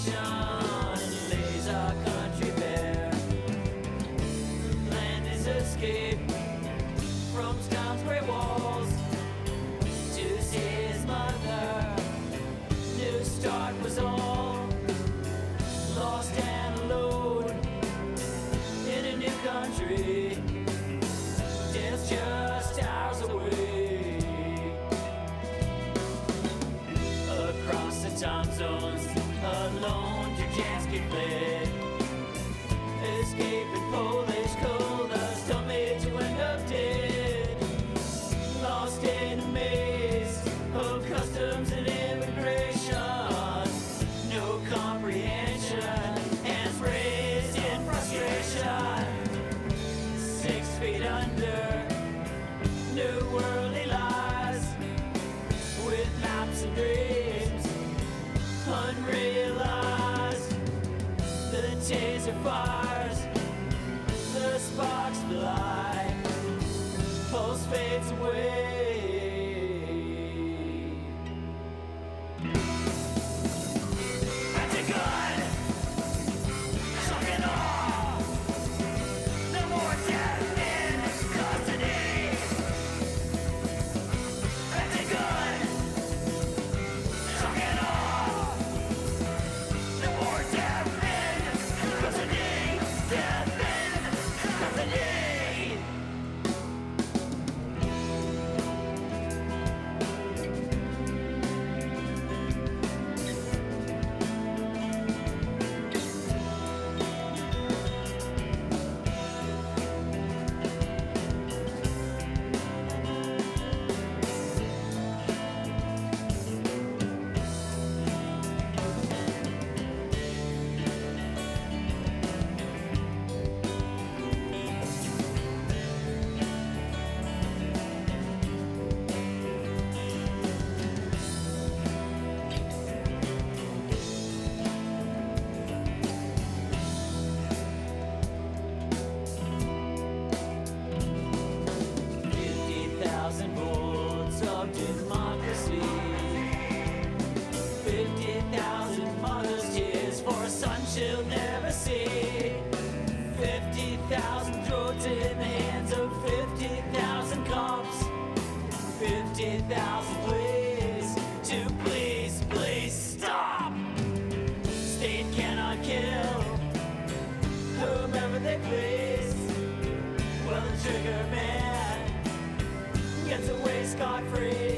lays our country bare. Land is escape from Scout's grey walls to see his mother. New start was all, lost and alone in a new country. Death's just hours away. Across the time zones, alone Jajanski fled, escaping Polish coldness, told me to end up dead. Lost in a maze of customs and immigration, no comprehension, hands raised in frustration. 6 feet under, new worldly lies, with maps and dreams unrealized. The taser fires, the sparks fly, pulse fades away. That's a gun! Shock and awe! No more death in custody! That's a gun! Shock and awe! No more death in custody! Death in custody! Volts of democracy, 50,000 mothers' tears for a son she'll never see, 50,000 throats in the hands of 50,000 cops, 50,000 pleas to please stop. State cannot kill whomever they please. Well, the trigger man gets away scot-free.